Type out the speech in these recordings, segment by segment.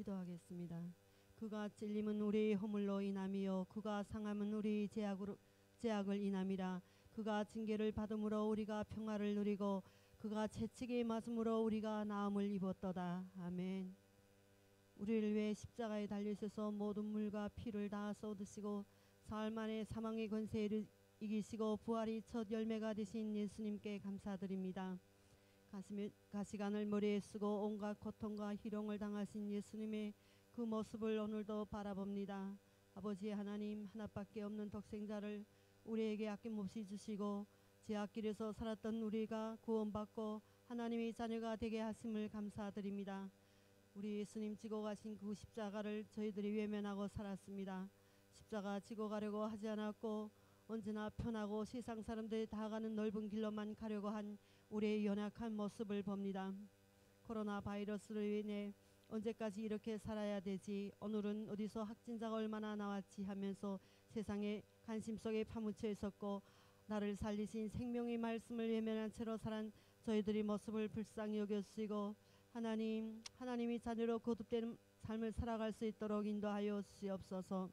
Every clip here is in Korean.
기도하겠습니다. 그가 찔림은 우리의 허물로 인함이요 그가 상함은 우리의 죄악을 인함이라. 그가 징계를 받음으로 우리가 평화를 누리고 그가 채찍에 맞음으로 우리가 나음을 입었도다. 아멘. 우리를 위해 십자가에 달리셔서 모든 물과 피를 다 쏟으시고 사흘 만에 사망의 권세를 이기시고 부활이 첫 열매가 되신 예수님께 감사드립니다. 가시관을 머리에 쓰고 온갖 고통과 희롱을 당하신 예수님의 그 모습을 오늘도 바라봅니다. 아버지 하나님, 하나밖에 없는 독생자를 우리에게 아낌없이 주시고 죄악길에서 살았던 우리가 구원받고 하나님의 자녀가 되게 하심을 감사드립니다. 우리 예수님 지고 가신 그 십자가를 저희들이 외면하고 살았습니다. 십자가 지고 가려고 하지 않았고 언제나 편하고 세상 사람들이 다 가는 넓은 길로만 가려고 한 우리의 연약한 모습을 봅니다. 코로나 바이러스로 인해 언제까지 이렇게 살아야 되지, 오늘은 어디서 확진자가 얼마나 나왔지 하면서 세상의 관심 속에 파묻혀 있었고 나를 살리신 생명의 말씀을 외면한 채로 살한 저희들의 모습을 불쌍히 여겨주시고 하나님이 자녀로 거듭되는 삶을 살아갈 수 있도록 인도하여 주시옵소서.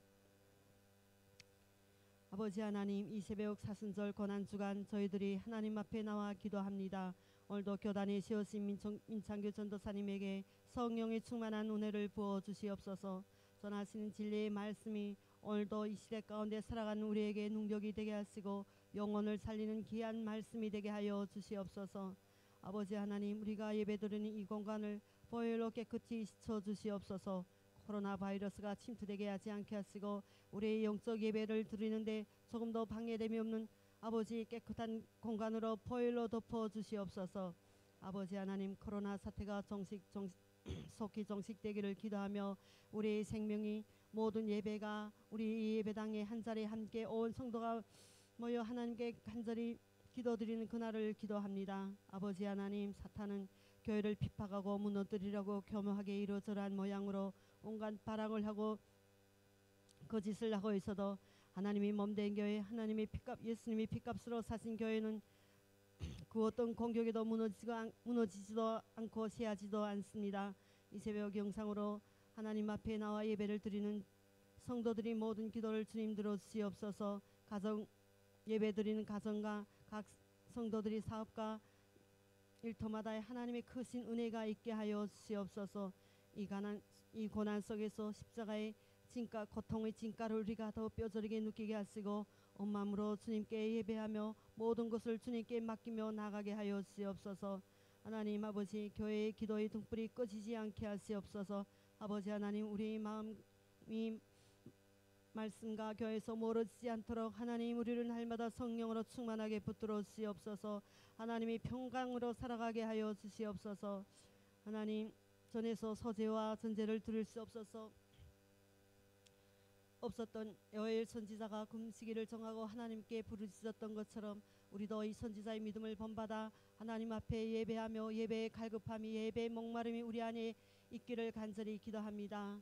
아버지 하나님, 이 새벽 사순절 고난주간 저희들이 하나님 앞에 나와 기도합니다. 오늘도 교단에 세우신 민창규 전도사님에게 성령의 충만한 은혜를 부어주시옵소서. 전하시는 진리의 말씀이 오늘도 이 시대 가운데 살아가는 우리에게 능력이 되게 하시고 영혼을 살리는 귀한 말씀이 되게 하여 주시옵소서. 아버지 하나님, 우리가 예배드리는 이 공간을 보혈로 깨끗이 씻어주시옵소서. 코로나 바이러스가 침투되게 하지 않게 하시고 우리의 영적 예배를 드리는데 조금도 방해됨이 없는 아버지 깨끗한 공간으로 보혈로 덮어주시옵소서. 아버지 하나님, 코로나 사태가 속히 종식되기를 기도하며 우리의 생명이 모든 예배가 우리 예배당에 한자리에 함께 온 성도가 모여 하나님께 간절히 기도드리는 그날을 기도합니다. 아버지 하나님, 사탄은 교회를 핍박하고 무너뜨리려고 교묘하게 이루어져란 모양으로 온갖 발악을 하고 거짓을 하고 있어도 하나님이 몸된 교회, 하나님의 예수님이 핏값으로 사신 교회는 그 어떤 공격에도 무너지지도 않고 쇠하지도 않습니다. 이 새벽 영상으로 하나님 앞에 나와 예배를 드리는 성도들이 모든 기도를 주님 들어주시옵소서. 가정 예배 드리는 가정과 각 성도들이 사업과 일터마다 하나님의 크신 은혜가 있게 하여 주시옵소서. 이 고난 속에서 십자가의 진가, 고통의 진가를 우리가 더 뼈저리게 느끼게 하시고 온 마음으로 주님께 예배하며 모든 것을 주님께 맡기며 나가게 하여 주시옵소서. 하나님 아버지, 교회의 기도의 등불이 꺼지지 않게 하시옵소서. 아버지 하나님, 우리의 마음이 말씀과 교회에서 멀어지지 않도록 하나님 우리를 날마다 성령으로 충만하게 붙들어 주시옵소서. 하나님이 평강으로 살아가게 하여 주시옵소서. 하나님, 전에서 서재와 전제를 드릴 수 없었던 여엘 선지자가 금식일을 정하고 하나님께 부르짖었던 것처럼 우리도 이 선지자의 믿음을 본받아 하나님 앞에 예배하며 예배의 갈급함이, 예배의 목마름이 우리 안에 있기를 간절히 기도합니다.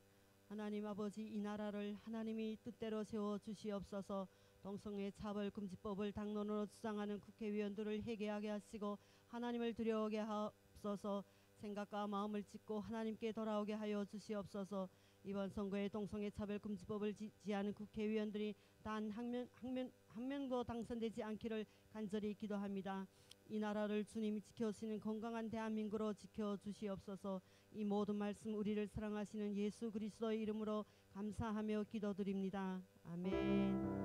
하나님 아버지, 이 나라를 하나님이 뜻대로 세워 주시옵소서. 동성애 차별 금지법을 당론으로 주장하는 국회의원들을 회개하게 하시고 하나님을 두려워하게 하옵소서. 생각과 마음을 찢고 하나님께 돌아오게 하여 주시옵소서. 이번 선거에 동성애 차별 금지법을 지지하는 국회의원들이 단 한 명도 당선되지 않기를 간절히 기도합니다. 이 나라를 주님이 지켜주시는 건강한 대한민국으로 지켜주시옵소서. 이 모든 말씀 우리를 사랑하시는 예수 그리스도의 이름으로 감사하며 기도드립니다. 아멘.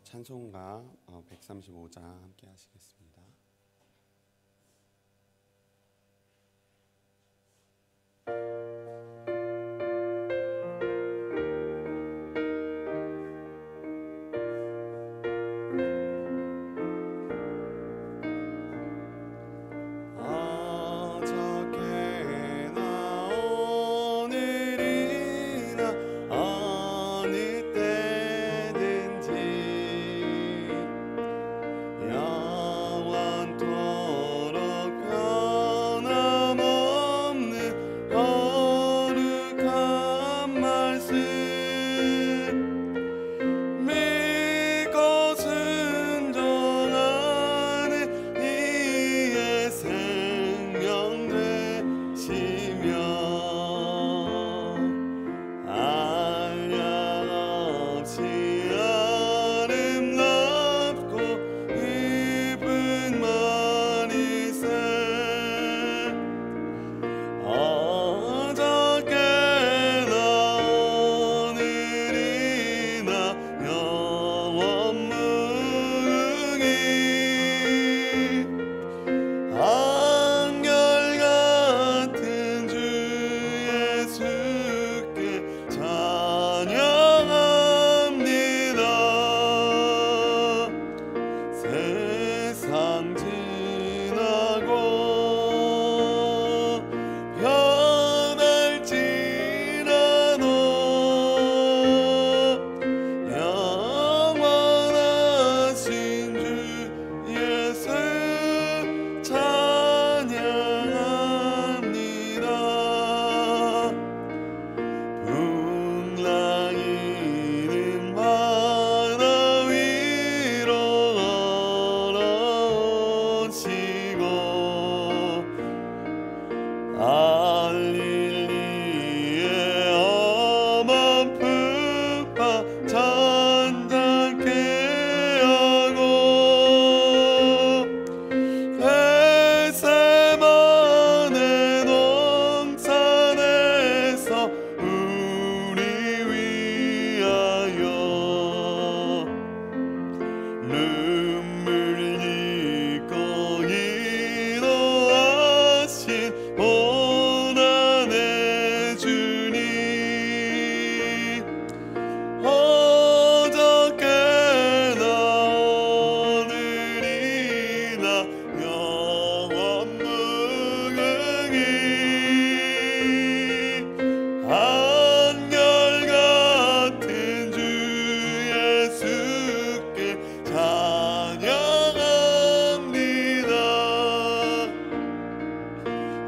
찬송가 135장 함께 하시겠습니다. 영원히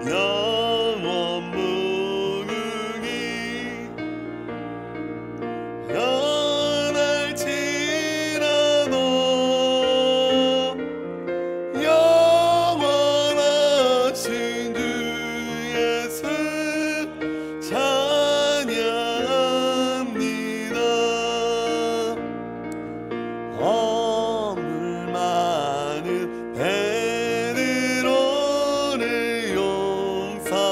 영원 무궁히 변할지라도 영원하신 주 예수 찬양합니다. 허물 많은 베드로를 용서하시고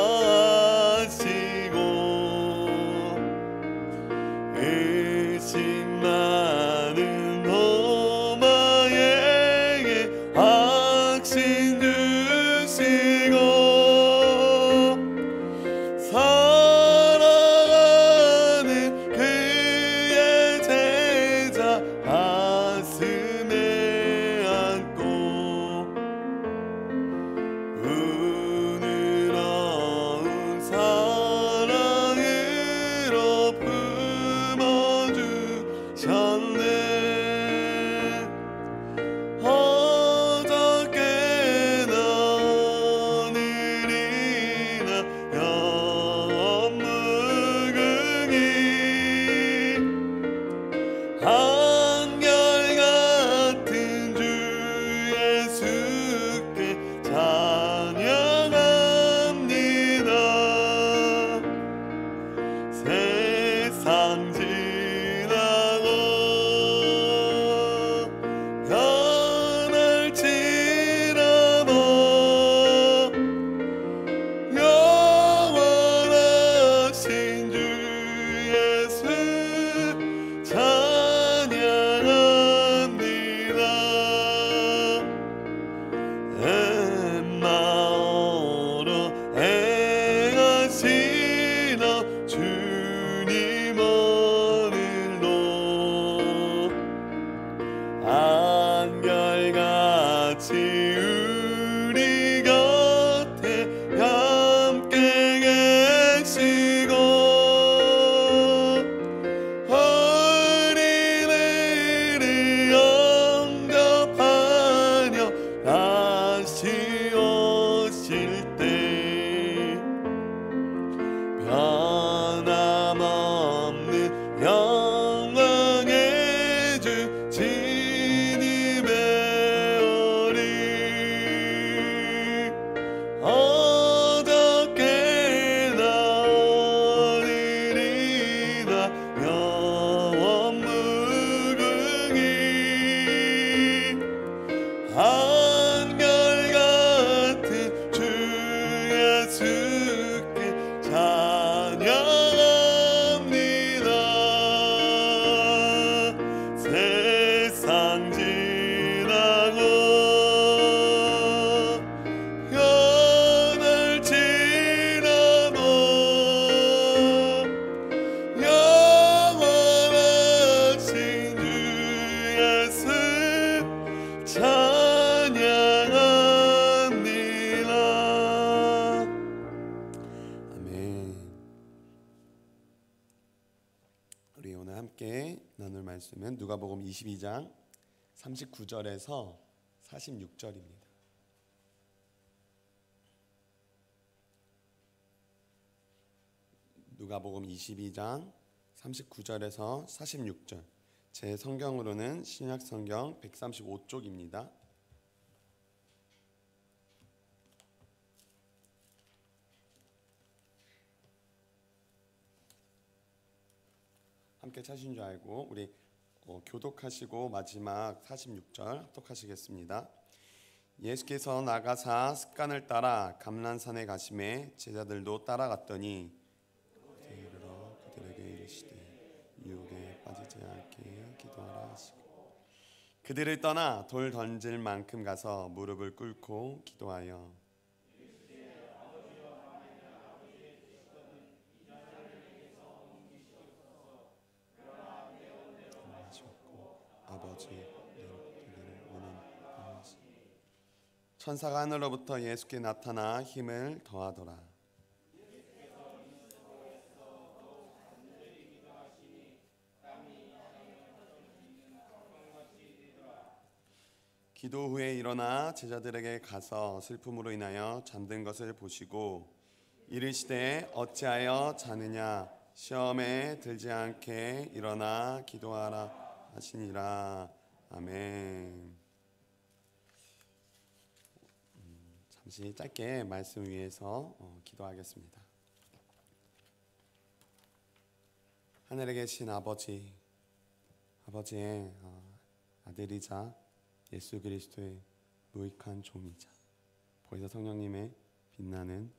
의심 많은 도마에게 확신 주시고 사랑하는 그의 제자 가슴에 안고 은혜로운 사랑으로 품어주셨네. 어저께나 오늘이나 영원 무궁히 한결같은 주 예수께 찬양합니다. 세상 지나고 변할지라도 영원하신 주 예수 찬양합니다. 엠마오로 행하시는 주님 오늘도 한결같이 우리 곁에 함께 계시고 어린이를 영접하며 다시 오실 때 변함없는 영광의 주 진임의 오리 어저께나 오늘이나 영원 무궁히 한결같은 주 예수께 찬양합니다. 세상 지나고 변할지라도 영원하신 주 예수 찬양합니다. 아멘. 우리 오늘 함께 나눌 말씀은 누가복음 22장 39절에서 46절입니다. 누가복음 22장 39절에서 46절. 제 성경으로는 신약 성경 135쪽입니다. 함께 찾으신 줄 알고 우리 교독하시고 마지막 46절 합독하시겠습니다. 예수께서 나가사 습관을 따라 감람산에 가심에 제자들도 따라갔더니 그때 이르러 그들에게 이르시되 유혹에 빠지지 않게 기도하라 하시고 그들을 떠나 돌 던질 만큼 가서 무릎을 꿇고 기도하여 아버지 내려드리기를 원하노니 천사가 하늘로부터 예수께 나타나 힘을 더하더라. 기도 후에 일어나 제자들에게 가서 슬픔으로 인하여 잠든 것을 보시고 이르시되 어찌하여 자느냐 시험에 들지 않게 일어나 기도하라 하시니라. 아멘. 잠시 짧게 말씀 위해서 기도하겠습니다. 하늘에 계신 아버지의 아들이자 예수 그리스도의 무익한 종이자 보혜사 성령님의 빛나는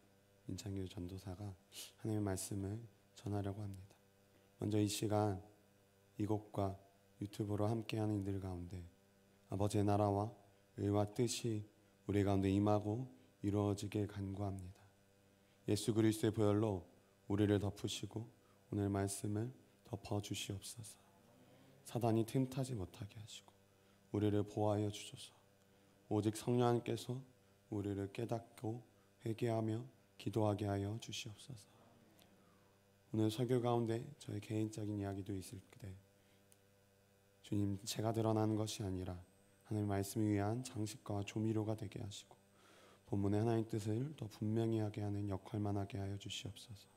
민창규 전도사가 하나님의 말씀을 전하려고 합니다. 먼저 이 시간 이곳과 유튜브로 함께하는 이들 가운데 아버지의 나라와 의와 뜻이 우리 가운데 임하고 이루어지길 간구합니다. 예수 그리스도의 보혈로 우리를 덮으시고 오늘 말씀을 덮어주시옵소서. 사단이 틈타지 못하게 하시고 우리를 보호하여 주소서. 오직 성령님께서 우리를 깨닫고 회개하며 기도하게 하여 주시옵소서. 오늘 설교 가운데 저의 개인적인 이야기도 있을 때 주님, 제가 드러나는 것이 아니라 하나님의 말씀을 위한 장식과 조미료가 되게 하시고 본문의 하나님의 뜻을 더 분명히 하게 하는 역할만 하게 하여 주시옵소서.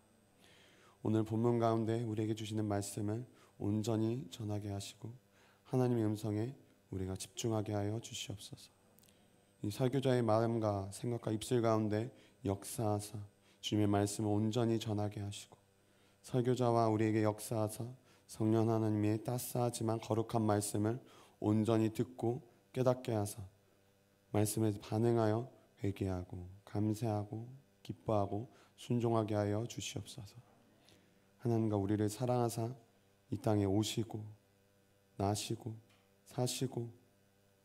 오늘 본문 가운데 우리에게 주시는 말씀을 온전히 전하게 하시고 하나님의 음성에 우리가 집중하게 하여 주시옵소서. 이 설교자의 마음과 생각과 입술 가운데 역사하사 주님의 말씀을 온전히 전하게 하시고 설교자와 우리에게 역사하사 성령 하나님의 따스하지만 거룩한 말씀을 온전히 듣고 깨닫게 하사 말씀에 반응하여 회개하고 감사하고 기뻐하고 순종하게 하여 주시옵소서. 하나님과 우리를 사랑하사 이 땅에 오시고 나시고 사시고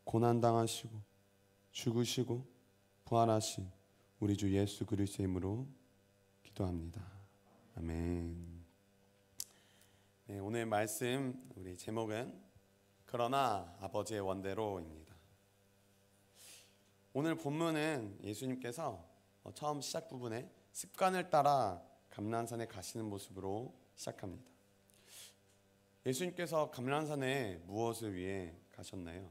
고난당하시고 죽으시고 부활하신 우리 주 예수 그리스도의 이름으로 기도합니다. 아멘. 네, 오늘 말씀 우리 제목은 그러나 아버지의 원대로입니다. 오늘 본문은 예수님께서 처음 시작 부분에 습관을 따라 감람산에 가시는 모습으로 시작합니다. 예수님께서 감람산에 무엇을 위해 가셨나요?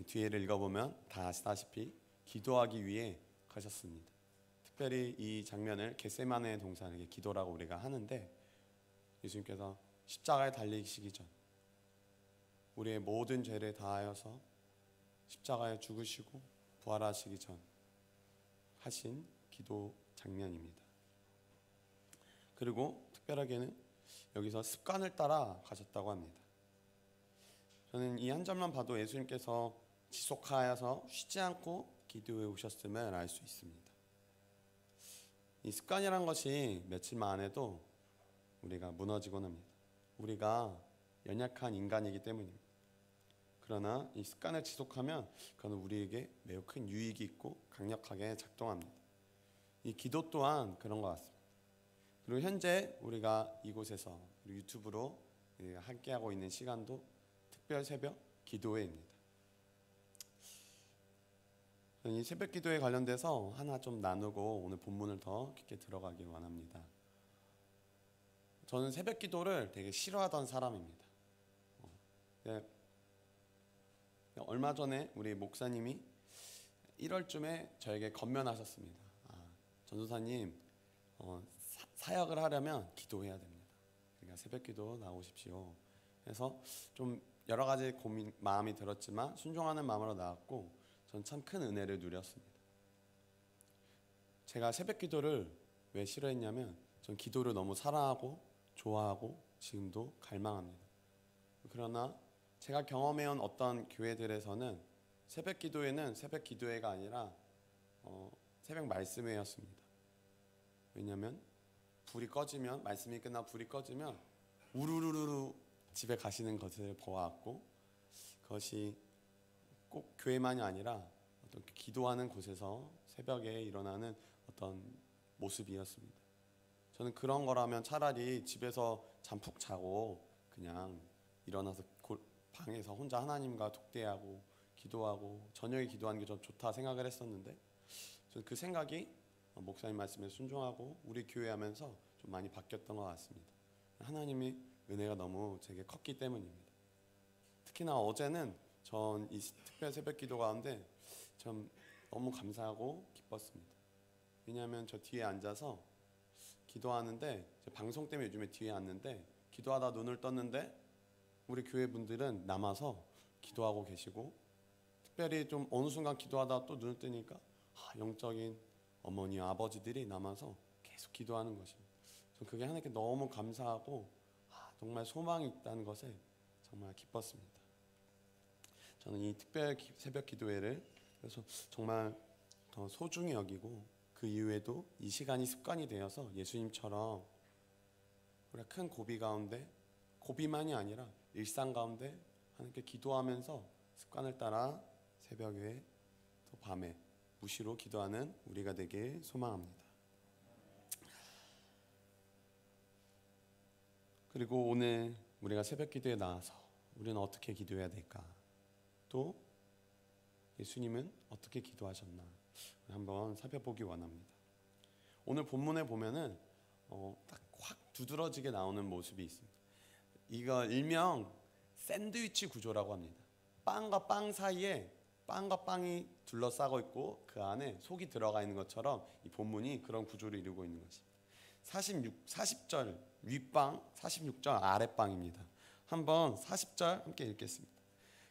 뒤에를 읽어보면 다 아시다시피 기도하기 위해 가셨습니다. 특별히 이 장면을 겟세마네 동산에게 기도라고 우리가 하는데 예수님께서 십자가에 달리시기 전 우리의 모든 죄를 다하여서 십자가에 죽으시고 부활하시기 전 하신 기도 장면입니다. 그리고 특별하게는 여기서 습관을 따라 가셨다고 합니다. 저는 이 한 점만 봐도 예수님께서 지속하여서 쉬지 않고 기도해 오셨음을 알 수 있습니다. 이 습관이란 것이 며칠만 안 해도 우리가 무너지곤 합니다. 우리가 연약한 인간이기 때문입니다. 그러나 이 습관을 지속하면 그건 우리에게 매우 큰 유익이 있고 강력하게 작동합니다. 이 기도 또한 그런 것 같습니다. 그리고 현재 우리가 이곳에서 유튜브로 함께하고 있는 시간도 특별 새벽 기도회입니다. 저는 이 새벽 기도회 관련돼서 하나 좀 나누고 오늘 본문을 더 깊게 들어가길 원합니다. 저는 새벽 기도를 되게 싫어하던 사람입니다. 얼마 전에 우리 목사님이 1월쯤에 저에게 건면하셨습니다. 전도사님, 사역을 하려면 기도해야 됩니다. 그러니까 새벽 기도 나오십시오. 그래서 좀 여러 가지 마음이 들었지만 순종하는 마음으로 나왔고 전 참 큰 은혜를 누렸습니다. 제가 새벽 기도를 왜 싫어했냐면 전 기도를 너무 사랑하고 좋아하고 지금도 갈망합니다. 그러나 제가 경험해온 어떤 교회들에서는 새벽 기도회는 새벽 기도회가 아니라 새벽 말씀회였습니다. 왜냐하면 불이 꺼지면 말씀이 끝나 불이 꺼지면 우르르르 집에 가시는 것을 보았고 그것이 꼭 교회만이 아니라 어떤 기도하는 곳에서 새벽에 일어나는 어떤 모습이었습니다. 저는 그런 거라면 차라리 집에서 잠 푹 자고 그냥 일어나서 방에서 혼자 하나님과 독대하고 기도하고 저녁에 기도하는 게 좀 좋다 생각을 했었는데 저는 그 생각이 목사님 말씀에 순종하고 우리 교회 하면서 좀 많이 바뀌었던 것 같습니다. 하나님이 은혜가 너무 제게 컸기 때문입니다. 특히나 어제는 전 이 특별 새벽 기도 가운데 참 너무 감사하고 기뻤습니다. 왜냐하면 저 뒤에 앉아서 기도하는데 방송 때문에 요즘에 뒤에 앉는데 기도하다 눈을 떴는데 우리 교회 분들은 남아서 기도하고 계시고 특별히 좀 어느 순간 기도하다 또 눈을 뜨니까 영적인 어머니 아버지들이 남아서 계속 기도하는 것입니다. 전 그게 하나님께 너무 감사하고 정말 소망이 있다는 것에 정말 기뻤습니다. 저는 이 특별 새벽 기도회를 그래서 정말 더 소중히 여기고 그 이후에도 이 시간이 습관이 되어서 예수님처럼 우리가 큰 고비 가운데 고비만이 아니라 일상 가운데 하나님께 기도하면서 습관을 따라 새벽에 또 밤에 무시로 기도하는 우리가 되길 소망합니다. 그리고 오늘 우리가 새벽 기도에 나와서 우리는 어떻게 기도해야 될까? 또 예수님은 어떻게 기도하셨나? 한번 살펴보기 원합니다. 오늘 본문에 보면은 딱 확 두드러지게 나오는 모습이 있습니다. 이거 일명 샌드위치 구조라고 합니다. 빵과 빵 사이에 빵과 빵이 둘러싸고 있고 그 안에 속이 들어가 있는 것처럼 이 본문이 그런 구조를 이루고 있는 것입니다. 40절 윗빵, 46절 아랫빵입니다. 한번 40절 함께 읽겠습니다.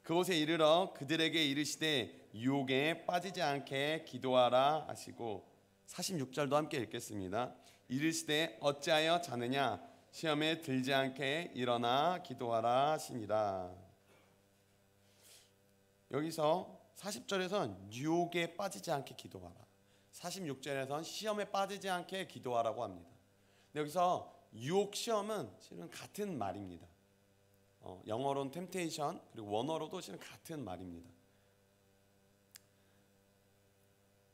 그곳에 이르러 그들에게 이르시되 유혹에 빠지지 않게 기도하라 하시고 46절도 함께 읽겠습니다. 이르시되 어찌하여 자느냐 시험에 들지 않게 일어나 기도하라 하시니라. 여기서 40절에선 유혹에 빠지지 않게 기도하라, 46절에선 시험에 빠지지 않게 기도하라고 합니다. 근데 여기서 유혹, 시험은 실은 같은 말입니다. 영어로는 temptation, 그리고 원어로도 실은 같은 말입니다.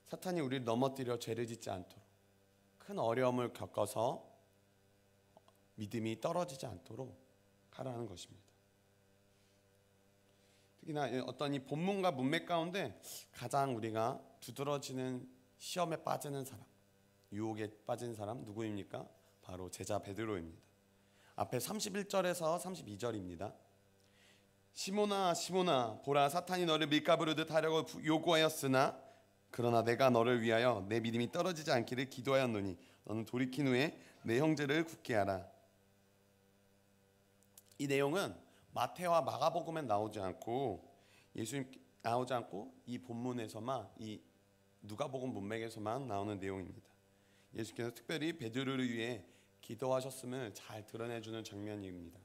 사탄이 우리를 넘어뜨려 죄를 짓지 않도록 큰 어려움을 겪어서 믿음이 떨어지지 않도록 하라는 것입니다. 특히나 어떤 이 본문과 문맥 가운데 가장 우리가 두드러지는 시험에 빠지는 사람, 유혹에 빠진 사람 누구입니까? 바로 제자 베드로입니다. 앞에 31절에서 32절입니다. 시몬아 시몬아 보라 사탄이 너를 밀가부르듯 하려고 요구하였으나 그러나 내가 너를 위하여 내 믿음이 떨어지지 않기를 기도하였노니 너는 돌이킨 후에 내 형제를 굳게 하라. 이 내용은 마태와 마가복음에 나오지 않고 이 본문에서만, 이 누가복음 문맥에서만 나오는 내용입니다. 예수께서 특별히 베드로를 위해 기도하셨음을 잘 드러내주는 장면입니다.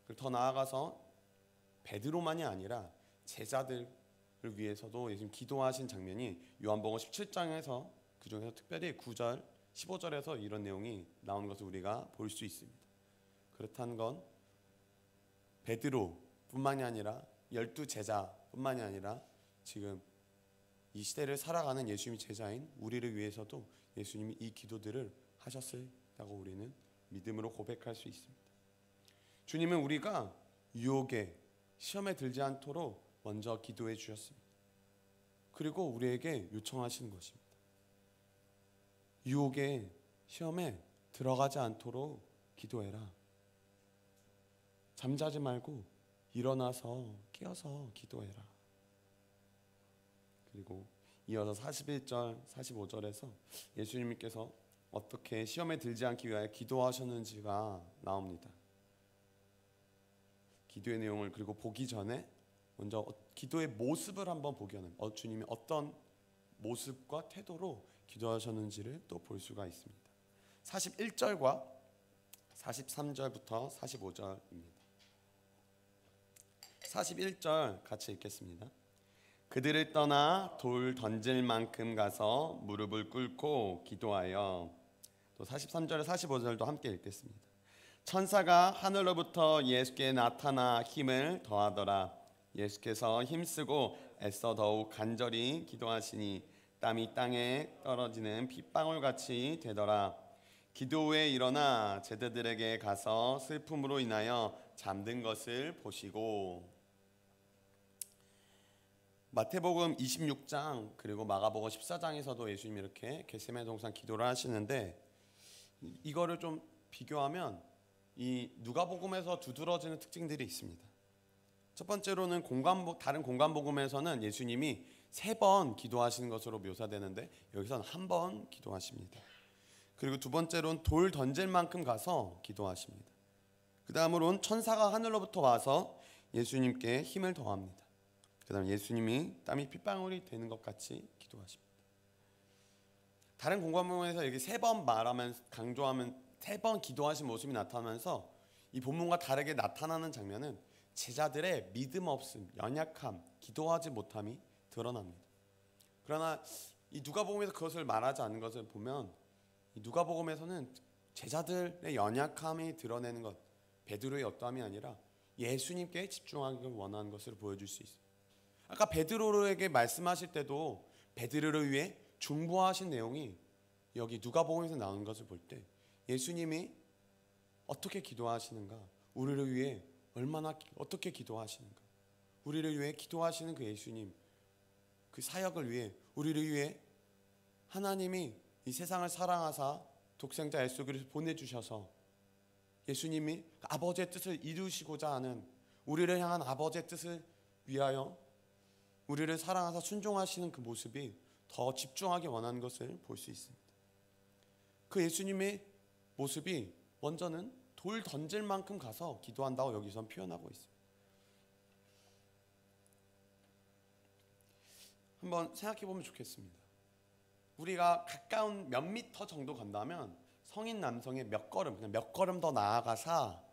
그리고 더 나아가서 베드로만이 아니라 제자들을 위해서도 예수님 기도하신 장면이 요한복음 17장에서 그중에서 특별히 9절, 15절에서 이런 내용이 나오는 것을 우리가 볼 수 있습니다. 그렇다는 건 베드로뿐만이 아니라 12제자뿐만이 아니라 지금 이 시대를 살아가는 예수님의 제자인 우리를 위해서도 예수님이 이 기도들을 하셨다고 우리는 믿음으로 고백할 수 있습니다. 주님은 우리가 유혹에 시험에 들지 않도록 먼저 기도해 주셨습니다. 그리고 우리에게 요청하시는 것입니다. 유혹에 시험에 들어가지 않도록 기도해라. 잠자지 말고 일어나서 깨어서 기도해라. 그리고 이어서 41절, 45절에서 예수님께서 어떻게 시험에 들지 않기 위하여 기도하셨는지가 나옵니다. 기도의 내용을 그리고 보기 전에 먼저 기도의 모습을 한번 보기 전에 주님이 어떤 모습과 태도로 기도하셨는지를 또 볼 수가 있습니다. 41절과 43절부터 45절입니다. 41절 같이 읽겠습니다. 그들을 떠나 돌 던질 만큼 가서 무릎을 꿇고 기도하여, 또 43절 45절도 함께 읽겠습니다. 천사가 하늘로부터 예수께 나타나 힘을 더하더라. 예수께서 힘쓰고 애써 더욱 간절히 기도하시니 땀이 땅에 떨어지는 핏방울같이 되더라. 기도 후에 일어나 제자들에게 가서 슬픔으로 인하여 잠든 것을 보시고. 마태복음 26장 그리고 마가복음 14장에서도 예수님이 이렇게 겟세마네 동산 기도를 하시는데, 이거를 좀 비교하면 이 누가복음에서 두드러지는 특징들이 있습니다. 첫 번째로는 다른 공간 복음에서는 예수님이 3번 기도하시는 것으로 묘사되는데 여기서는 1번 기도하십니다. 그리고 두 번째로는 돌 던질 만큼 가서 기도하십니다. 그 다음으로는 천사가 하늘로부터 와서 예수님께 힘을 더합니다. 그 다음 예수님이 땀이 핏방울이 되는 것 같이 기도하십니다. 다른 공간 복음에서 여기 3번 말하면 강조하면 3번 기도하신 모습이 나타나면서 이 본문과 다르게 나타나는 장면은 제자들의 믿음 없음, 연약함, 기도하지 못함이 드러납니다. 그러나 이 누가복음에서 그것을 말하지 않는 것을 보면 이 누가복음에서는 제자들의 연약함이 드러내는 것, 베드로의 어떠함이 아니라 예수님께 집중하기를 원하는 것을 보여줄 수 있어요. 아까 베드로에게 말씀하실 때도 베드로를 위해 중보하신 내용이 여기 누가복음에서 나오는 것을 볼 때 예수님이 어떻게 기도하시는가, 우리를 위해 어떻게 기도하시는가, 우리를 위해 기도하시는 그 예수님, 그 사역을 위해, 우리를 위해 하나님이 이 세상을 사랑하사 독생자 예수 그리스도를 보내주셔서 예수님이 아버지의 뜻을 이루시고자 하는, 우리를 향한 아버지의 뜻을 위하여 우리를 사랑하사 순종하시는 그 모습이 더 집중하게 원하는 것을 볼 수 있습니다. 그 예수님의 모습이 먼저는 돌 던질 만큼 가서 기도한다고 여기서 표현하고 있습니다. 한번 생각해 보면 좋겠습니다. 우리가 가까운 몇 미터 정도 간다면 성인 남성의 그냥 몇 걸음 더 나아가서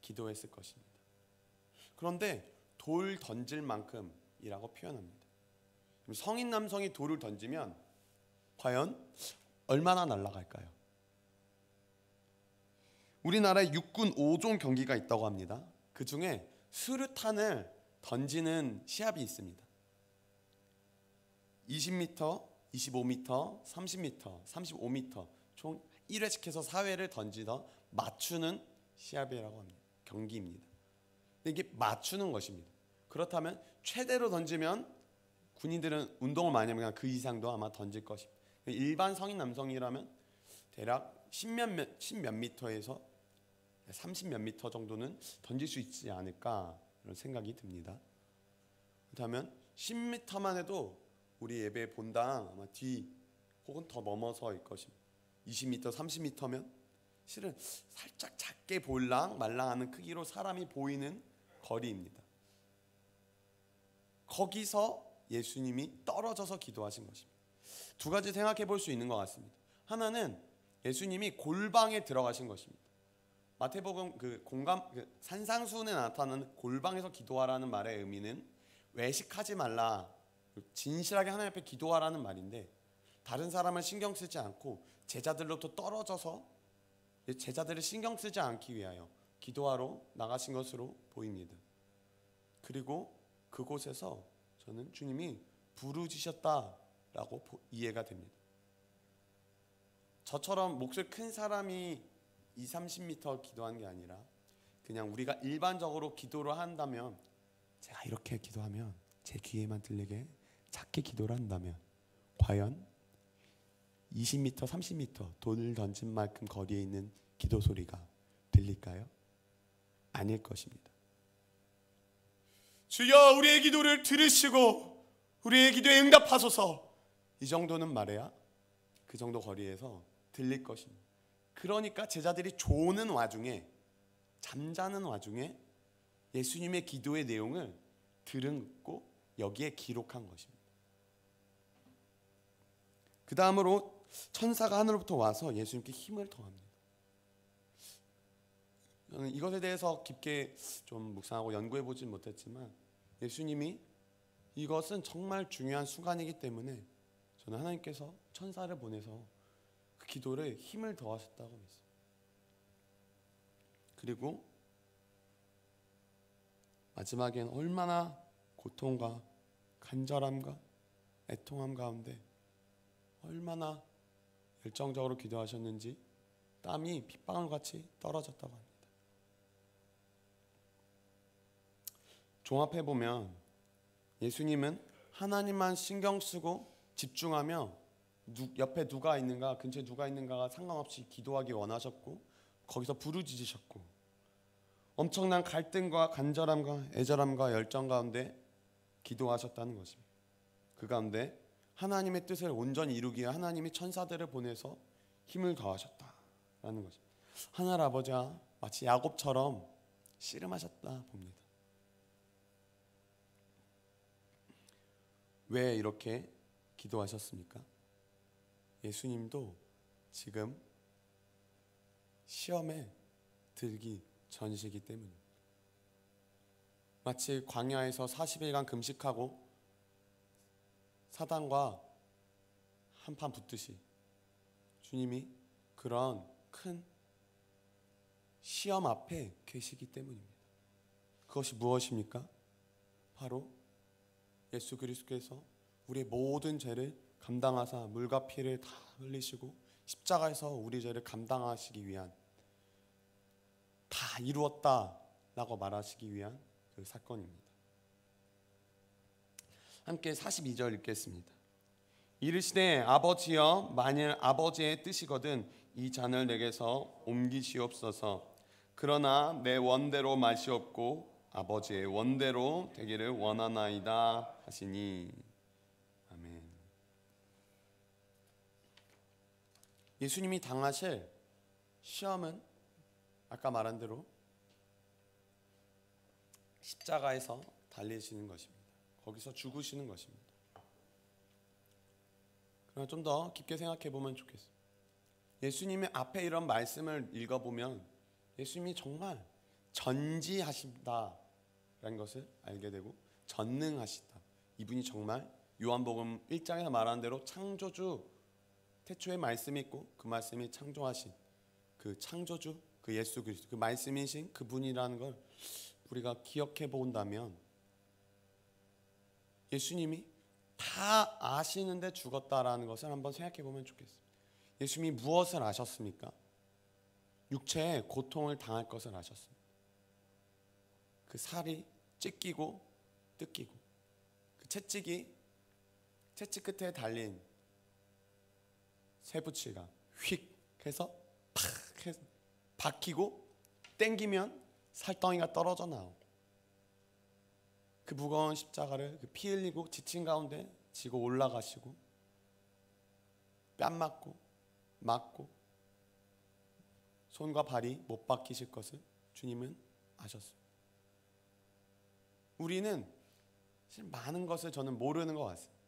기도했을 것입니다. 그런데 돌 던질 만큼이라고 표현합니다. 성인 남성이 돌을 던지면 과연 얼마나 날아갈까요? 우리나라에 육군 5종 경기가 있다고 합니다. 그 중에 수류탄을 던지는 시합이 있습니다. 20m, 25m, 30m, 35m 총 1회씩 해서 4회를 던지다 맞추는 시합이라고 합니다. 경기입니다. 이게 맞추는 것입니다. 그렇다면 최대로 던지면 군인들은 운동을 많이 하면 그 이상도 아마 던질 것입니다. 일반 성인 남성이라면 대략 10몇 미터에서 30몇 미터 정도는 던질 수 있지 않을까 그런 생각이 듭니다. 그렇다면 10m만 해도 우리 예배 본당 아마 뒤 혹은 더 넘어서일 것입니다. 20m, 30m면 실은 살짝 작게 볼랑 말랑하는 크기로 사람이 보이는 거리입니다. 거기서 예수님이 떨어져서 기도하신 것입니다. 두 가지 생각해 볼 수 있는 것 같습니다. 하나는 예수님이 골방에 들어가신 것입니다. 마태복음 산상수훈에 나타나는 골방에서 기도하라는 말의 의미는 외식하지 말라, 진실하게 하나님 앞에 기도하라는 말인데 다른 사람을 신경 쓰지 않고 제자들로부터 떨어져서 제자들을 신경 쓰지 않기 위하여 기도하러 나가신 것으로 보입니다. 그리고 그곳에서 저는 주님이 부르짖으셨다라고 이해가 됩니다. 저처럼 목소리 큰 사람이 20-30m 기도하는 게 아니라 그냥 우리가 일반적으로 기도를 한다면, 제가 이렇게 기도하면 제 귀에만 들리게 작게 기도를 한다면 과연 20m, 30m 돌을 던진 만큼 거리에 있는 기도 소리가 들릴까요? 아닐 것입니다. 주여 우리의 기도를 들으시고 우리의 기도에 응답하소서, 이 정도는 말해야 그 정도 거리에서 들릴 것입니다. 그러니까 제자들이 조는 와중에, 잠자는 와중에 예수님의 기도의 내용을 들었고 여기에 기록한 것입니다. 그 다음으로 천사가 하늘로부터 와서 예수님께 힘을 더합니다. 저는 이것에 대해서 깊게 좀 묵상하고 연구해 보진 못했지만 예수님이 이것은 정말 중요한 순간이기 때문에 저는 하나님께서 천사를 보내서 그 기도를 힘을 더하셨다고 믿습니다. 그리고 마지막엔 얼마나 고통과 간절함과 애통함 가운데 얼마나 열정적으로 기도하셨는지 땀이 핏방울같이 떨어졌다고 합니다. 종합해보면 예수님은 하나님만 신경 쓰고 집중하며 옆에 누가 있는가, 근처에 누가 있는가가 상관없이 기도하기 원하셨고 거기서 부르짖으셨고, 엄청난 갈등과 간절함과 애절함과 열정 가운데 기도하셨다는 것입니다. 그 가운데 하나님의 뜻을 온전히 이루기 위해 하나님이 천사들을 보내서 힘을 더하셨다라는 것입니다. 하늘 아버지가 마치 야곱처럼 씨름하셨다 봅니다. 왜 이렇게 기도하셨습니까? 예수님도 지금 시험에 들기 전이시기 때문입니다. 마치 광야에서 40일간 금식하고 사단과 한판 붙듯이 주님이 그런 큰 시험 앞에 계시기 때문입니다. 그것이 무엇입니까? 바로 예수 그리스도께서 우리의 모든 죄를 감당하사 물과 피를 다 흘리시고 십자가에서 우리 죄를 감당하시기 위한, 다 이루었다라고 말하시기 위한 그 사건입니다. 함께 42절 읽겠습니다. 이르시되 아버지여, 만일 아버지의 뜻이거든 이 잔을 내게서 옮기시옵소서. 그러나 내 원대로 마시옵고 아버지의 원대로 되기를 원하나이다 하시니. 아멘. 예수님이 당하실 시험은 아까 말한 대로 십자가에서 달리시는 것입니다. 거기서 죽으시는 것입니다. 그러나 좀 더 깊게 생각해 보면 좋겠어요. 예수님의 앞에 이런 말씀을 읽어보면 예수님이 정말 전지하신다라는 것을 알게 되고 전능하시다. 이분이 정말 요한복음 1장에서 말하는 대로 창조주, 태초에 말씀이 있고 그 말씀이 창조하신 그 창조주, 그 예수 그리스도, 그 말씀이신 그분이라는 걸 우리가 기억해 본다면 예수님이 다 아시는데 죽었다라는 것을 한번 생각해 보면 좋겠습니다. 예수님이 무엇을 아셨습니까? 육체의 고통을 당할 것을 아셨습니다. 그 살이 찢기고 뜯기고 그 채찍 끝에 달린 쇠붙이가 휙 해서 팍 해서 박히고 땡기면 살덩이가 떨어져 나오고 그 무거운 십자가를 그 피 흘리고 지친 가운데 지고 올라가시고 뺨 맞고 손과 발이 못 박히실 것을 주님은 아셨습니다. 우리는 사실 많은 것을 저는 모르는 것 같습니다.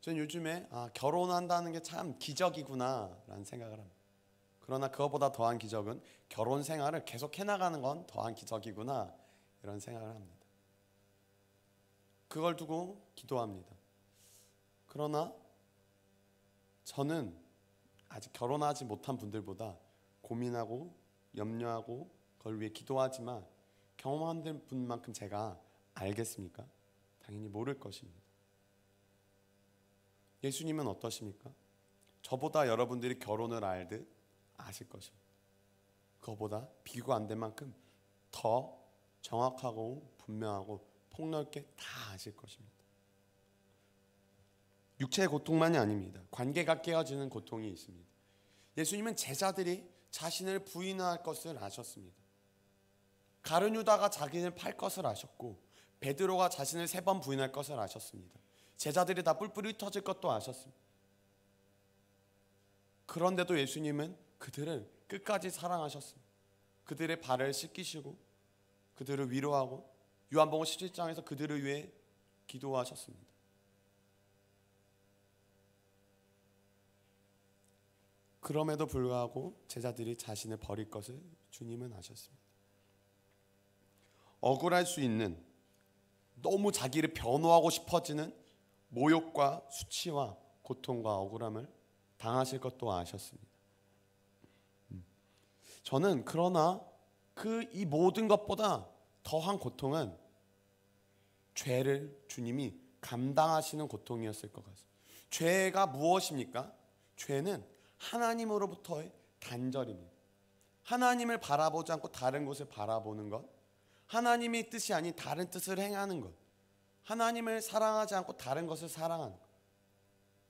저는 요즘에 결혼한다는 게 참 기적이구나 라는 생각을 합니다. 그러나 그것보다 더한 기적은 결혼 생활을 계속 해나가는 건 더한 기적이구나 이런 생각을 합니다. 그걸 두고 기도합니다. 그러나 저는 아직 결혼하지 못한 분들보다 고민하고 염려하고 그걸 위해 기도하지만 경험한 분만큼 제가 알겠습니까? 당연히 모를 것입니다. 예수님은 어떠십니까? 저보다 여러분들이 결혼을 알듯 아실 것입니다. 그거보다 비교가 안 될 만큼 더 정확하고 분명하고 폭넓게 다 아실 것입니다. 육체의 고통만이 아닙니다. 관계가 깨어지는 고통이 있습니다. 예수님은 제자들이 자신을 부인할 것을 아셨습니다. 가룟 유다가 자기를 팔 것을 아셨고 베드로가 자신을 3번 부인할 것을 아셨습니다. 제자들이 다 뿔뿔이 흩어질 것도 아셨습니다. 그런데도 예수님은 그들을 끝까지 사랑하셨습니다. 그들의 발을 씻기시고 그들을 위로하고 요한복음 17장에서 그들을 위해 기도하셨습니다. 그럼에도 불구하고 제자들이 자신을 버릴 것을 주님은 아셨습니다. 억울할 수 있는, 너무 자기를 변호하고 싶어지는 모욕과 수치와 고통과 억울함을 당하실 것도 아셨습니다. 저는 그러나 이 모든 것보다 더한 고통은 죄를 주님이 감당하시는 고통이었을 것 같습니다. 죄가 무엇입니까? 죄는 하나님으로부터의 단절입니다. 하나님을 바라보지 않고 다른 곳을 바라보는 것, 하나님의 뜻이 아닌 다른 뜻을 행하는 것, 하나님을 사랑하지 않고 다른 것을 사랑하는 것,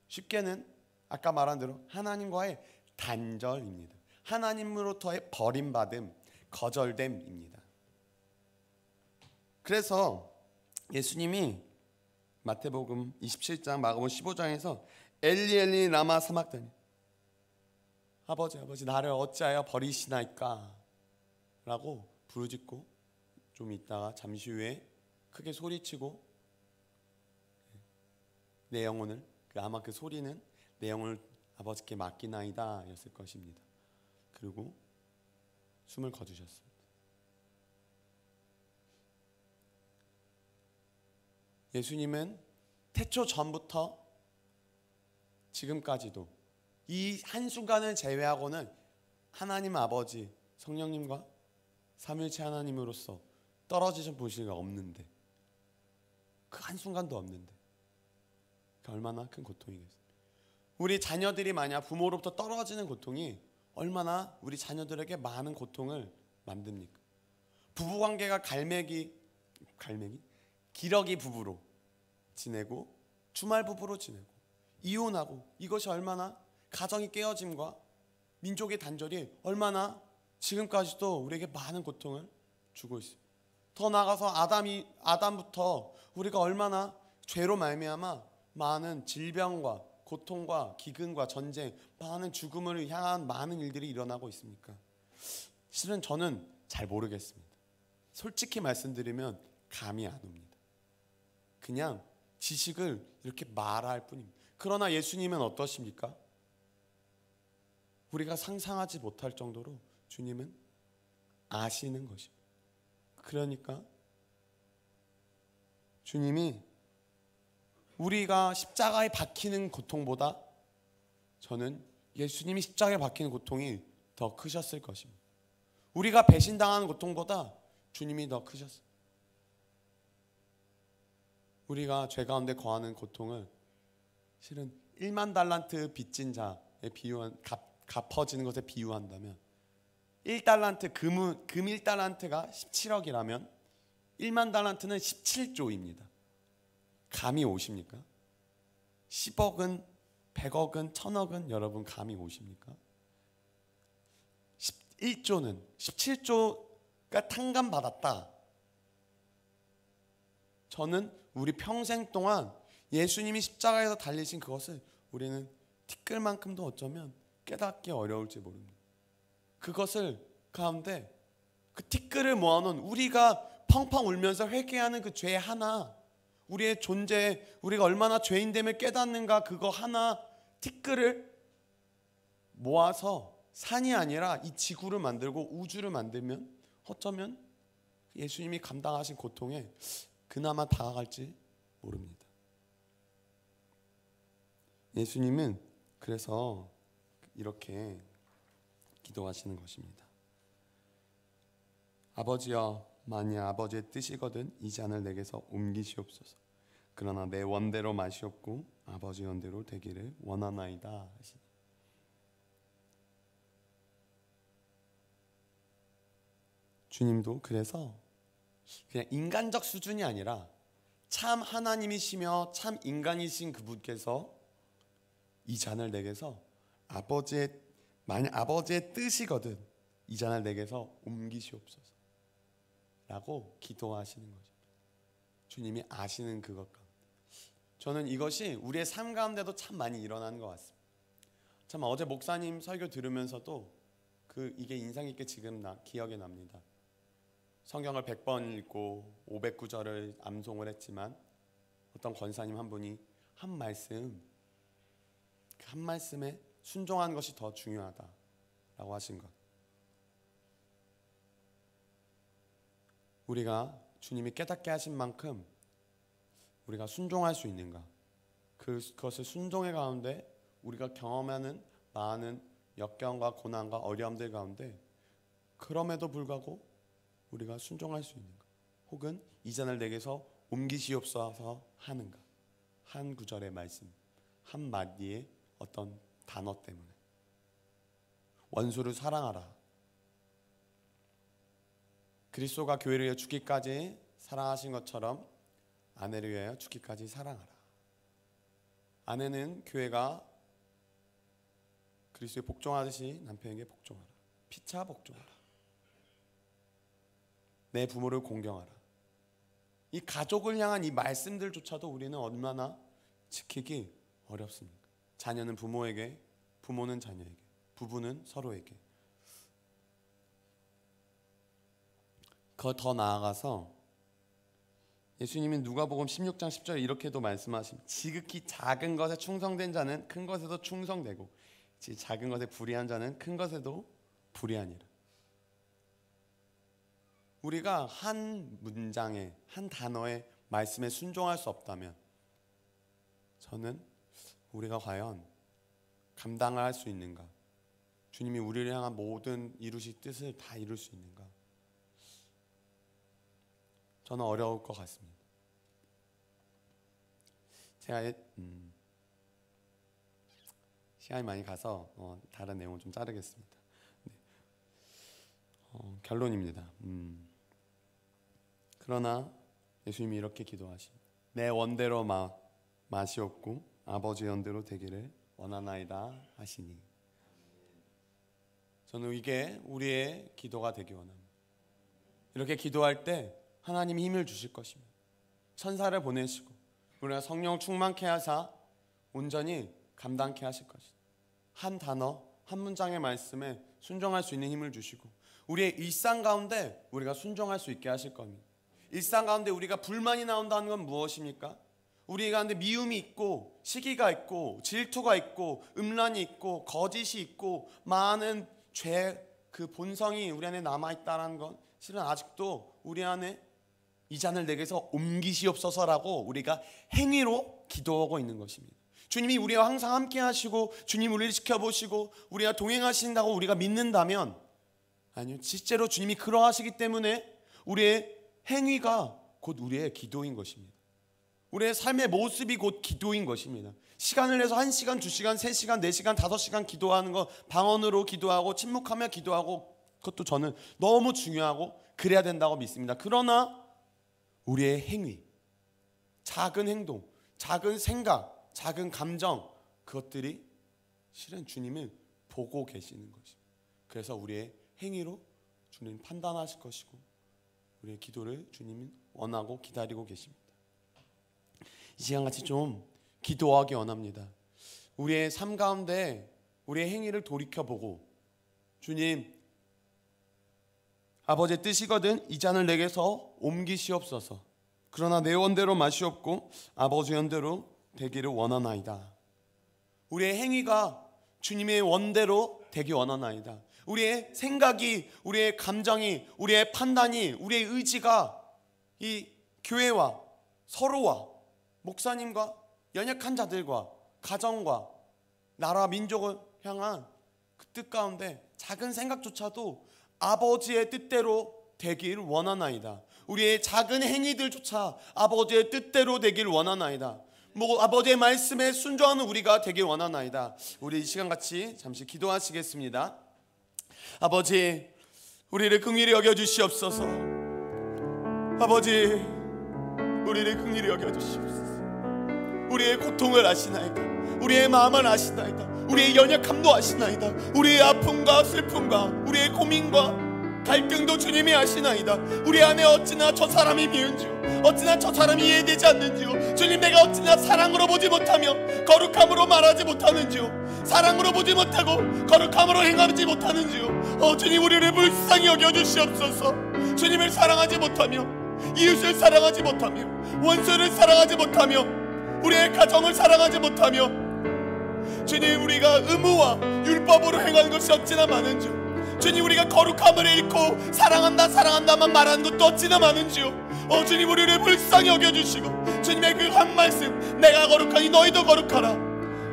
쉽게는 아까 말한 대로 하나님과의 단절입니다. 하나님으로부터의 버림받음, 거절됨입니다. 그래서 예수님이 마태복음 27장, 마가복음 15장에서 엘리 엘리 라마 사막다니, 아버지 아버지 나를 어찌하여 버리시나이까 라고 부르짖고 좀 있다가 잠시 후에 크게 소리치고 내 영혼을, 아마 그 소리는 내 영혼을 아버지께 맡기나이다 였을 것입니다. 그리고 숨을 거두셨습니다. 예수님은 태초 전부터 지금까지도 이 한순간을 제외하고는 하나님 아버지 성령님과 삼위일체 하나님으로서 떨어지신 분실가 없는데, 그 한순간도 없는데 얼마나 큰 고통이겠어요. 우리 자녀들이 만약 부모로부터 떨어지는 고통이 얼마나 우리 자녀들에게 많은 고통을 만듭니까? 부부관계가 기러기 부부로 지내고 주말 부부로 지내고 이혼하고, 이것이 얼마나 가정이 깨어짐과 민족의 단절이 얼마나 지금까지도 우리에게 많은 고통을 주고 있습니다. 더 나아가서 아담부터 우리가 얼마나 죄로 말미암아 많은 질병과 고통과 기근과 전쟁, 많은 죽음을 향한 많은 일들이 일어나고 있습니까? 실은 저는 잘 모르겠습니다. 솔직히 말씀드리면 감이 안 옵니다. 그냥 지식을 이렇게 말할 뿐입니다. 그러나 예수님은 어떠십니까? 우리가 상상하지 못할 정도로 주님은 아시는 것입니다. 그러니까 주님이 우리가 십자가에 박히는 고통보다 저는 예수님이 십자가에 박히는 고통이 더 크셨을 것입니다. 우리가 배신당하는 고통보다 주님이 더 크셨어요. 우리가 죄 가운데 거하는 고통을 실은 1만 달란트 빚진 자에 비유한, 갚아지는 것에 비유한다면 1달란트 금 1달란트가 17억이라면 1만 달란트는 17조입니다. 감이 오십니까? 10억은 100억은 1000억은 여러분 감이 오십니까? 1조는 17조가 탕감받았다. 저는 우리 평생 동안 예수님이 십자가에서 달리신 그것을 우리는 티끌만큼도 어쩌면 깨닫기 어려울지 모릅니다. 그것을 가운데 그 티끌을 모아놓은, 우리가 펑펑 울면서 회개하는 그 죄 하나, 우리의 존재, 우리가 얼마나 죄인됨을 깨닫는가, 그거 하나 티끌을 모아서 산이 아니라 이 지구를 만들고 우주를 만들면 어쩌면 예수님이 감당하신 고통에 그나마 다가갈지 모릅니다. 예수님은 그래서 이렇게 기도하시는 것입니다. 아버지여, 만약 아버지의 뜻이거든 이 잔을 내게서 옮기시옵소서. 그러나 내 원대로 마시옵고 아버지 원대로 되기를 원하나이다 하시니. 주님도 그래서 그냥 인간적 수준이 아니라 참 하나님이시며 참 인간이신 그분께서 이 잔을 내게서 만약 아버지의 뜻이거든 이 잔을 내게서 옮기시옵소서 라고 기도하시는 거죠. 주님이 아시는 그것 가운데. 저는 이것이 우리의 삶 가운데도 참 많이 일어나는 것 같습니다. 참 어제 목사님 설교 들으면서도 이게 인상 깊게 지금 기억에 납니다. 성경을 100번 읽고 500구절을 암송을 했지만 어떤 권사님 한 분이 한 말씀에 순종하는 것이 더 중요하다라고 하신 것. 우리가 주님이 깨닫게 하신 만큼 우리가 순종할 수 있는가, 그것을 순종의 가운데 우리가 경험하는 많은 역경과 고난과 어려움들 가운데 그럼에도 불구하고 우리가 순종할 수 있는가, 혹은 이 잔을 내게서 옮기시옵소서 하는가. 한 구절의 말씀, 한 마디의 어떤 단어 때문에. 원수를 사랑하라. 그리스도가 교회를 위하여 죽기까지 사랑하신 것처럼 아내를 위하여 죽기까지 사랑하라. 아내는 교회가 그리스도에 복종하듯이 남편에게 복종하라. 피차 복종하라. 내 부모를 공경하라. 이 가족을 향한 이 말씀들조차도 우리는 얼마나 지키기 어렵습니까? 자녀는 부모에게, 부모는 자녀에게, 부부는 서로에게. 더 나아가서 예수님이 누가복음 16장 10절에 이렇게도 말씀하십니다. 지극히 작은 것에 충성된 자는 큰 것에도 충성되고 작은 것에 불의한 자는 큰 것에도 불의하니라. 우리가 한 문장에, 한 단어의 말씀에 순종할 수 없다면 저는 우리가 과연 감당할 수 있는가? 주님이 우리를 향한 모든 이루실 뜻을 다 이룰 수 있는가? 저는 어려울 것 같습니다. 제가 시간이 많이 가서 다른 내용을 좀 자르겠습니다. 네. 결론입니다. 그러나 예수님이 이렇게 기도하십니다. 내 원대로 마시옵고 아버지 원대로 되기를 원하나이다 하시니. 저는 이게 우리의 기도가 되기 원합니다. 이렇게 기도할 때 하나님이 힘을 주실 것입니다. 천사를 보내시고 우리가 성령 충만케 하사 온전히 감당케 하실 것입니다. 한 단어, 한 문장의 말씀에 순종할 수 있는 힘을 주시고 우리의 일상 가운데 우리가 순종할 수 있게 하실 겁니다. 일상 가운데 우리가 불만이 나온다는 건 무엇입니까? 우리 가운데 미움이 있고 시기가 있고 질투가 있고 음란이 있고 거짓이 있고 많은 죄 그 본성이 우리 안에 남아있다는 건 실은 아직도 우리 안에 이 잔을 내게서 옮기시옵소서라고 우리가 행위로 기도하고 있는 것입니다. 주님이 우리와 항상 함께 하시고 주님 우리를 지켜보시고 우리와 동행하신다고 우리가 믿는다면, 아니요, 실제로 주님이 그러하시기 때문에 우리의 행위가 곧 우리의 기도인 것입니다. 우리의 삶의 모습이 곧 기도인 것입니다. 시간을 내서 1시간, 2시간, 3시간, 4시간, 5시간 기도하는 거, 방언으로 기도하고 침묵하며 기도하고, 그것도 저는 너무 중요하고 그래야 된다고 믿습니다. 그러나 우리의 행위, 작은 행동, 작은 생각, 작은 감정, 그것들이 실은 주님을 보고 계시는 것입니다. 그래서 우리의 행위로 주님 판단하실 것이고 우리의 기도를 주님은 원하고 기다리고 계십니다. 이 시간같이 좀 기도하기 원합니다. 우리의 삶 가운데 우리의 행위를 돌이켜보고, 주님, 아버지의 뜻이거든 이 잔을 내게서 옮기시옵소서. 그러나 내 원대로 마시옵고 아버지 원대로 되기를 원하나이다. 우리의 행위가 주님의 원대로 되기 원하나이다. 우리의 생각이, 우리의 감정이, 우리의 판단이, 우리의 의지가 이 교회와 서로와 목사님과 연약한 자들과 가정과 나라 민족을 향한 그 뜻 가운데 작은 생각조차도 아버지의 뜻대로 되길 원하나이다. 우리의 작은 행위들조차 아버지의 뜻대로 되길 원하나이다. 아버지의 말씀에 순종하는 우리가 되길 원하나이다. 우리 이 시간 같이 잠시 기도하시겠습니다. 아버지, 우리를 긍휼히 여겨주시옵소서. 아버지, 우리를 긍휼히 여겨주시옵소서. 우리의 고통을 아시나이다. 우리의 마음을 아시나이다. 우리의 연약함도 아시나이다. 우리의 아픔과 슬픔과 우리의 고민과 갈등도 주님이 아시나이다. 우리 안에 어찌나 저 사람이 미운지요, 어찌나 저 사람이 이해되지 않는지요, 주님, 내가 어찌나 사랑으로 보지 못하며 거룩함으로 말하지 못하는지요, 사랑으로 보지 못하고 거룩함으로 행하지 못하는지요. 주님, 우리를 불쌍히 여겨주시옵소서. 주님을 사랑하지 못하며, 이웃을 사랑하지 못하며, 원수를 사랑하지 못하며, 우리의 가정을 사랑하지 못하며, 주님, 우리가 의무와 율법으로 행하는 것이 어찌나 많은지요. 주님, 우리가 거룩함을 잃고 사랑한다 사랑한다만 말하는 것도 어찌나 많은지요. 주님, 우리를 불쌍히 여겨주시고 주님의 그 한 말씀, 내가 거룩하니 너희도 거룩하라.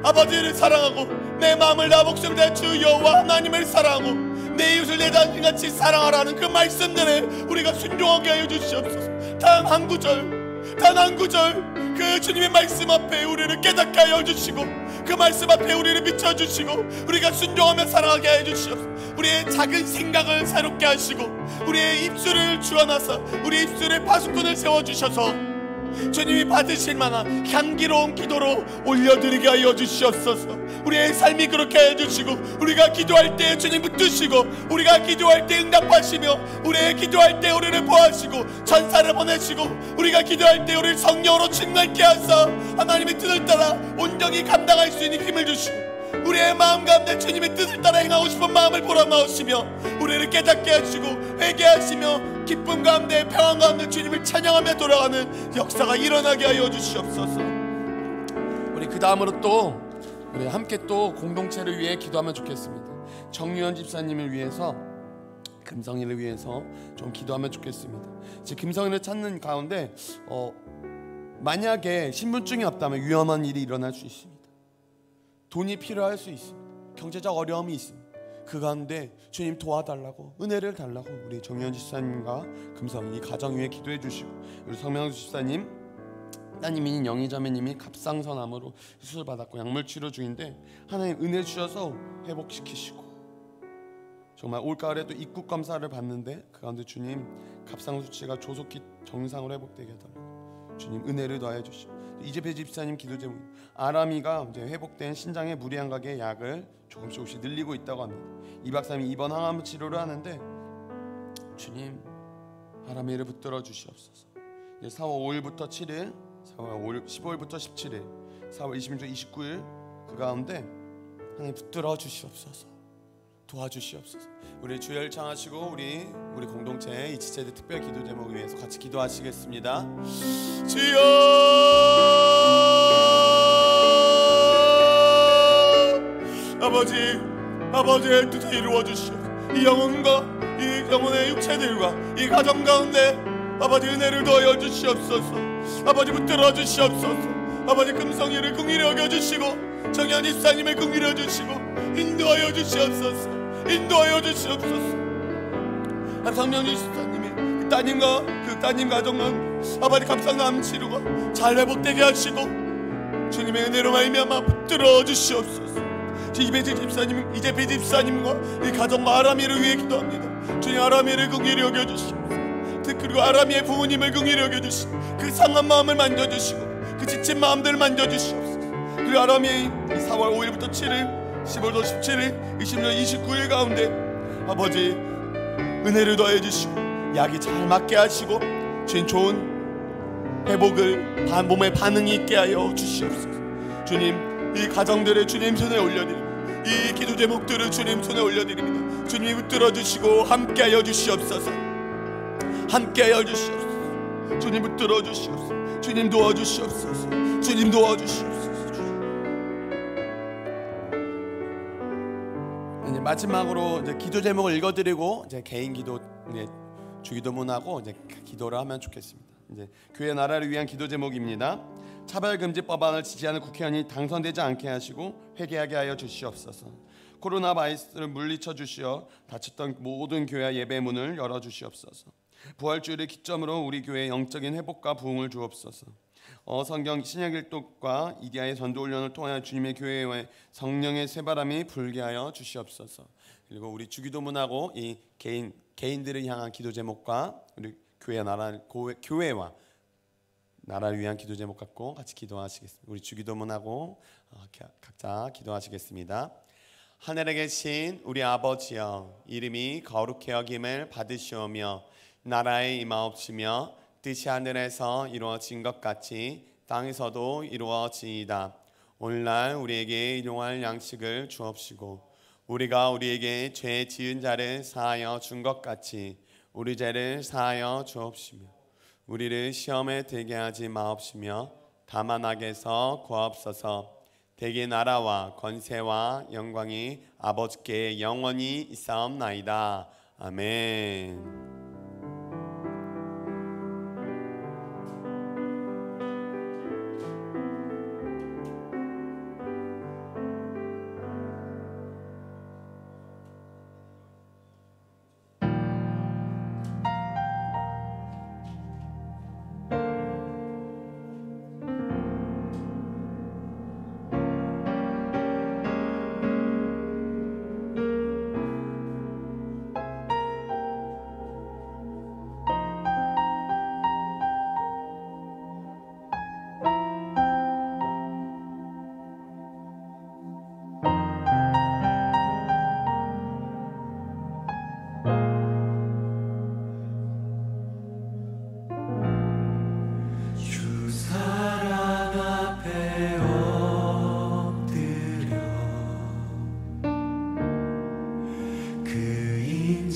아버지를 사랑하고 내 마음을 나 목숨을 내 주 여호와 하나님을 사랑하고 내 이웃을 내 자신같이 사랑하라는 그 말씀들에 우리가 순종하게 하여 주시옵소서. 단 한 구절, 단 한 구절 그 주님의 말씀 앞에 우리를 깨닫게 하여 주시고, 그 말씀 앞에 우리를 비춰주시고 우리가 순종하며 살아가게 하여 주시옵소서. 우리의 작은 생각을 새롭게 하시고 우리의 입술을 주관하사 우리의 입술에 파수꾼을 세워주셔서 주님이 받으실 만한 향기로운 기도로 올려드리게 하여 주시옵소서. 우리의 삶이 그렇게 해주시고, 우리가 기도할 때 주님 붙드시고, 우리가 기도할 때 응답하시며, 우리의 기도할 때 우리를 보호하시고 천사를 보내시고, 우리가 기도할 때 우리를 성령으로 충만케 하사 하나님의 뜻을 따라 온전히 감당할 수 있는 힘을 주시고, 우리의 마음 가운데 주님의 뜻을 따라 행하고 싶은 마음을 불어넣으시며, 우리를 깨닫게 하시고 회개하시며 기쁨 가운데 평안 가운데 주님을 찬양하며 돌아가는 역사가 일어나게 하여 주시옵소서. 우리 그 다음으로 또 우리 함께 또 공동체를 위해 기도하면 좋겠습니다. 정유현 집사님을 위해서, 금성이를 위해서 좀 기도하면 좋겠습니다. 제 금성이를 찾는 가운데 만약에 신분증이 없다면 위험한 일이 일어날 수 있습니다. 돈이 필요할 수 있습니다. 경제적 어려움이 있습니다. 그 가운데 주님 도와달라고, 은혜를 달라고 우리 정유현 집사님과 금성이 가정 위에 기도해 주시고, 우리 성명수 집사님 따님인 영희자매님이 갑상선암으로 수술 받았고 약물 치료 중인데 하나님 은혜 주셔서 회복시키시고, 정말 올가을에 또 입국 검사를 받는데 그 가운데 주님 갑상 수치가 조속히 정상으로 회복되게 해달라고 주님 은혜를 더해 주시고, 이재배 집사님 기도 제목, 아람이가 이제 회복된 신장의 무리양각의 약을 조금씩 늘리고 있다고 합니다. 2박 3일 입원 항암 치료를 하는데 주님 아람이를 붙들어 주시옵소서. 4월 5일부터 7일, 4월 15일부터 17일, 4월 26일, 29일 그 가운데 하나님 붙들어 주시옵소서. 도와주시옵소서. 우리 주여 청하시고 우리 공동체 이 지체들 특별 기도 제목을 위해서 같이 기도하시겠습니다. 주여, 아버지의 뜻을 이루어 주시옵소서. 이 영혼과 이 영혼의 육체들과 이 가정 가운데 아버지 은혜를 더하여 주시옵소서. 아버지 붙들어 주시옵소서. 아버지 금성이를 긍휼히 여겨 주시고 정현 집사님을 긍휼히 여겨 주시고 인도하여 주시옵소서. 인도하여 주시옵소서. 성령님 집사님이 그 따님과 그 따님 가정과 아버지 갑상암 치료가 잘 회복되게 하시고 주님의 은혜로 말미암아 붙들어 주시옵소서. 이재배 집사님과 이 가정과 아람이를 위해 기도합니다. 주님 아람이를 긍휼히 여겨 주시옵소서. 그리고 아람이의 부모님을 긍휼히 여겨 주시고 그 상한 마음을 만져주시고 그 지친 마음들을 만져주시옵소서. 그리고 아람이의 4월 5일부터 7일 15일, 17일, 20일, 29일 가운데 아버지 은혜를 더해 주시고 약이 잘 맞게 하시고 주님 좋은 회복을 몸에 반응이 있게 하여 주시옵소서. 주님 이 가정들을 주님 손에 올려드립니다. 이 기도 제목들을 주님 손에 올려드립니다. 주님이 붙들어 주시고 함께 하여 주시옵소서. 함께 하여 주시옵소서. 주님 붙들어 주시옵소서. 주님 도와주시옵소서. 주님 도와주시옵소서. 이제 마지막으로 이제 기도 제목을 읽어드리고 이제 개인 기도 이제 주기도문하고 이제 기도를 하면 좋겠습니다. 이제 교회 나라를 위한 기도 제목입니다. 차별금지 법안을 지지하는 국회의원이 당선되지 않게 하시고 회개하게 하여 주시옵소서. 코로나 바이러스를 물리쳐 주시어 닫혔던 모든 교회 예배 문을 열어 주시옵소서. 부활주일을 기점으로 우리 교회의 영적인 회복과 부흥을 주옵소서. 성경 신약일독과 이디야의 전도훈련을 통하여 주님의 교회에 성령의 쇠바람이 불게 하여 주시옵소서. 그리고 우리 주기도문하고 이 개인들을 향한 기도 제목과 우리 교회와 나라를 위한 기도 제목 갖고 같이 기도하시겠습니다. 우리 주기도문하고 각자 기도하시겠습니다. 하늘에 계신 우리 아버지여, 이름이 거룩히 여김을 받으시오며 나라에 임하옵시며 뜻이 하늘에서 이루어진 것 같이 땅에서도 이루어지이다. 오늘날 우리에게 일용할 양식을 주옵시고 우리가 우리에게 죄 지은 자를 사하여 준 것 같이 우리 죄를 사하여 주옵시며 우리를 시험에 들게 하지 마옵시며 다만 악에서 구하옵소서. 대개 나라와 권세와 영광이 아버지께 영원히 있사옵나이다. 아멘.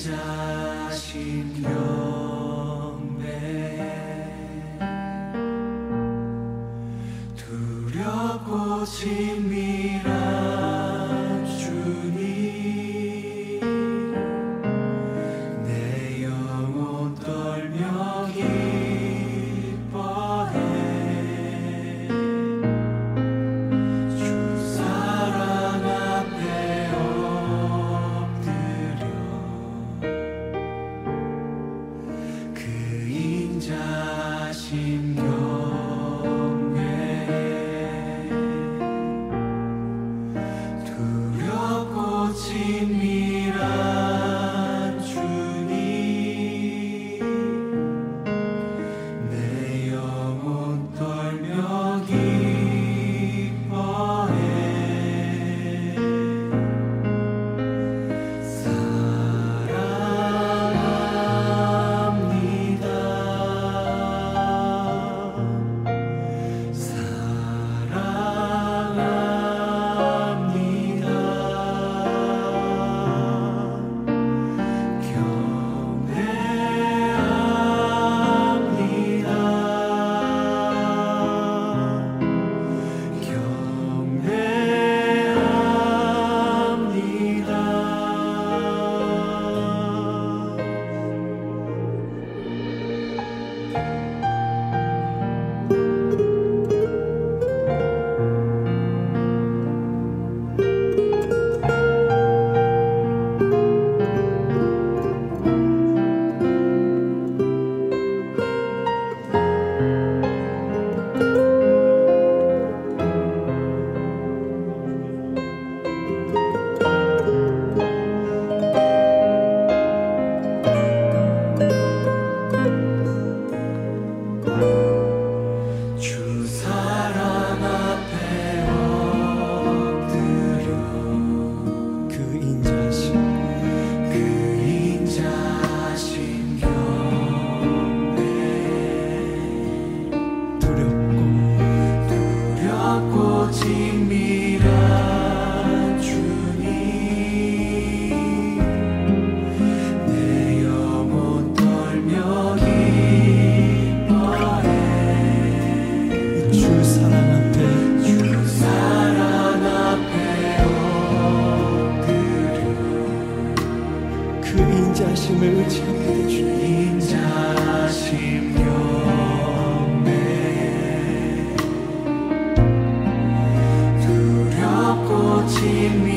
인자심 경배 두렵고 친밀한 주님 내 영혼 떨며 기뻐해 주 사랑 앞에 엎드려 그 인자심 경배해 두렵고 친밀한 주님 내 영혼 떨며 기뻐해 주 사랑 앞에 엎드려 그 인자심 경배 두렵고 친밀한 주님 내 영혼 떨며 기뻐해 주 사랑 앞에 엎드려 그 인자심을 의지하게 해주 인자심 경배 두렵고 친밀